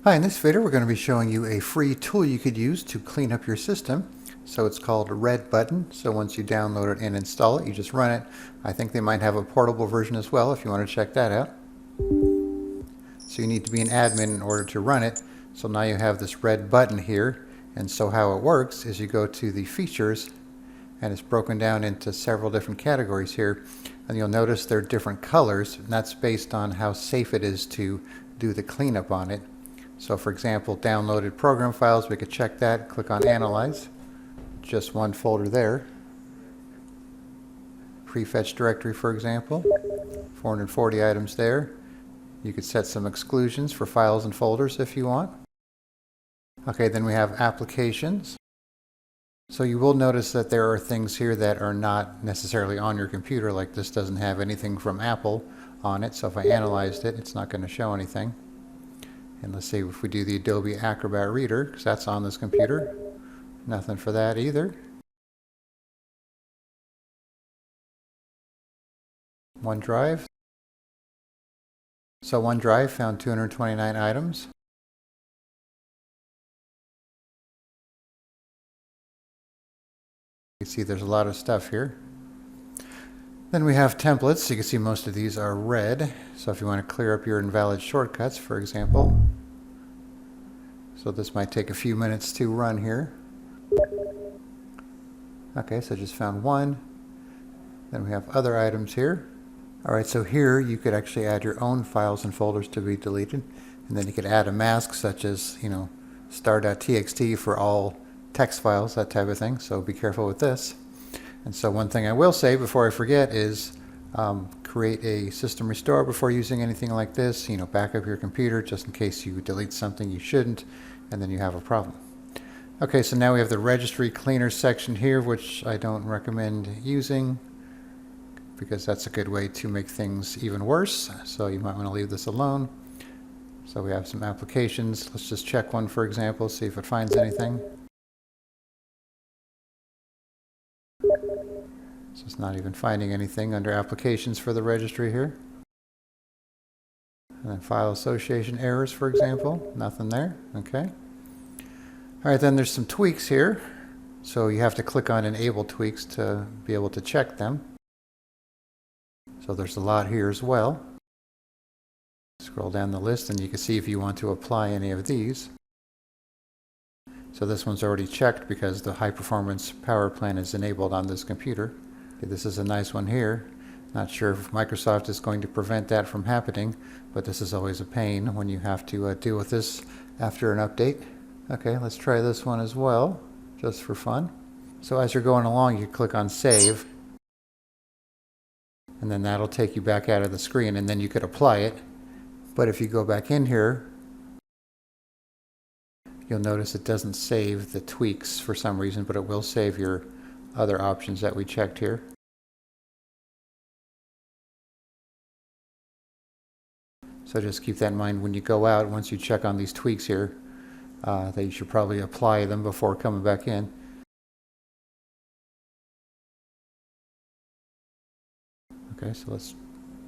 Hi, in this video we're going to be showing you a free tool you could use to clean up your system. So it's called Red Button. So once you download it and install it, you just run it. I think they might have a portable version as well if you want to check that out. So you need to be an admin in order to run it. So now you have this red button here. And so how it works is you go to the features and it's broken down into several different categories here. And you'll notice they're different colors, and that's based on how safe it is to do the cleanup on it. So for example, downloaded program files, we could check that, click on Analyze. Just one folder there. Prefetch directory, for example, 440 items there. You could set some exclusions for files and folders if you want. Okay, then we have applications. So you will notice that there are things here that are not necessarily on your computer, like this doesn't have anything from Apple on it, so if I analyzed it, it's not going to show anything. And let's see if we do the Adobe Acrobat Reader, because that's on this computer. Nothing for that either. OneDrive. So OneDrive found 229 items. You can see there's a lot of stuff here. Then we have templates. You can see most of these are red. So if you want to clear up your invalid shortcuts, for example. So this might take a few minutes to run here. Okay, so just found one. Then we have other items here. Alright, so here you could actually add your own files and folders to be deleted. And then you could add a mask such as, star.txt for all text files, that type of thing. So be careful with this. And so one thing I will say before I forget is create a system restore before using anything like this. Back up your computer just in case you delete something you shouldn't and then you have a problem. Okay, so now we have the Registry Cleaner section here, which I don't recommend using because that's a good way to make things even worse. So you might want to leave this alone. So we have some applications. Let's just check one, for example, see if it finds anything. So it's not even finding anything under applications for the registry here. And then file association errors, for example, nothing there. Okay. All right, then there's some tweaks here. So you have to click on enable tweaks to be able to check them. So there's a lot here as well. Scroll down the list and you can see if you want to apply any of these. So this one's already checked because the high performance power plan is enabled on this computer. Okay, this is a nice one here. Not sure if Microsoft is going to prevent that from happening, but this is always a pain when you have to deal with this after an update. Okay, let's try this one as well, just for fun. So as you're going along, you click on Save, and then that'll take you back out of the screen, and then you could apply it. But if you go back in here, you'll notice it doesn't save the tweaks for some reason, but it will save your other options that we checked here. So just keep that in mind when you go out. Once you check on these tweaks here, that you should probably apply them before coming back in. Okay, so let's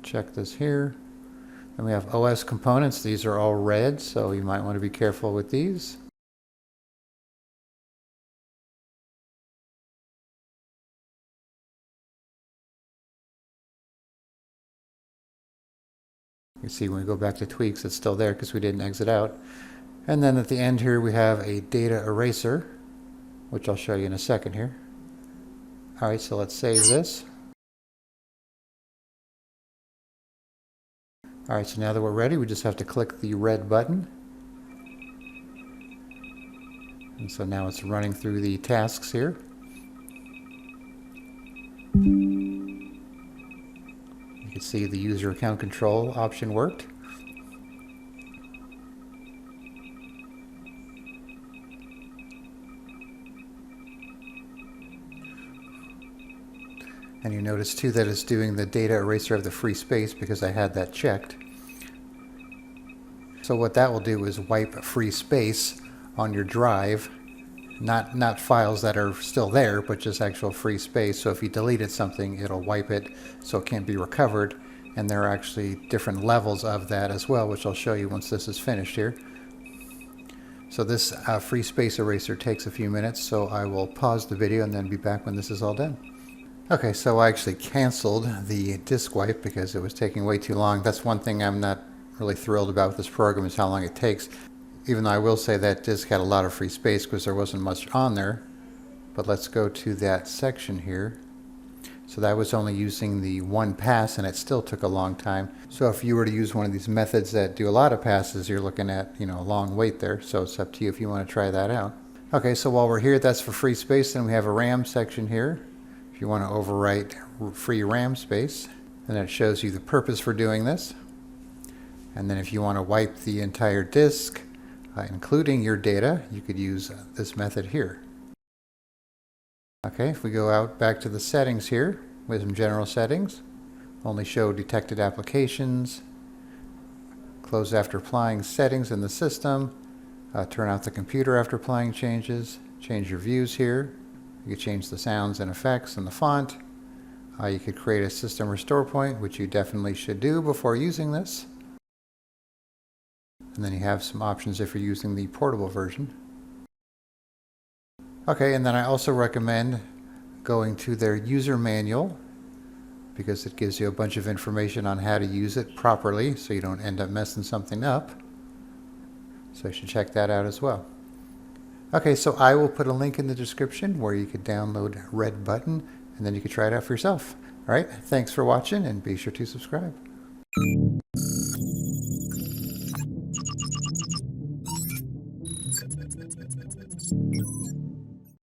check this here. Then we have OS components. These are all red, so you might want to be careful with these. You see when we go back to tweaks, it's still there because we didn't exit out. And then at the end here we have a data eraser, which I'll show you in a second here. Alright, so let's save this. Alright, so now that we're ready, we just have to click the red button. And so now it's running through the tasks here. You can see the user account control option worked. And you notice too that it's doing the data eraser of the free space because I had that checked. So what that will do is wipe free space on your drive, not files that are still there, but just actual free space. So if you deleted something, it'll wipe it so it can't be recovered. And there are actually different levels of that as well, which I'll show you once this is finished here. So this free space eraser takes a few minutes, so I will pause the video and then be back when this is all done. Okay, so I actually canceled the disk wipe because it was taking way too long. That's one thing I'm not really thrilled about with this program, is how long it takes. Even though I will say that disk had a lot of free space because there wasn't much on there. But let's go to that section here. So that was only using the one pass, and it still took a long time. So if you were to use one of these methods that do a lot of passes, you're looking at, a long wait there. So it's up to you if you want to try that out. Okay, so while we're here, that's for free space. Then we have a RAM section here. If you want to overwrite free RAM space, then it shows you the purpose for doing this. And then if you want to wipe the entire disk, including your data, you could use this method here. Okay, if we go out back to the settings here, with some general settings, only show detected applications, close after applying settings in the system, turn out the computer after applying changes, change your views here. You could change the sounds and effects and the font. You could create a system restore point, which you definitely should do before using this. And then you have some options if you're using the portable version. Okay, and then I also recommend going to their user manual because it gives you a bunch of information on how to use it properly so you don't end up messing something up. So you should check that out as well. Okay, so I will put a link in the description where you could download Red Button and then you can try it out for yourself. All right, thanks for watching and be sure to subscribe.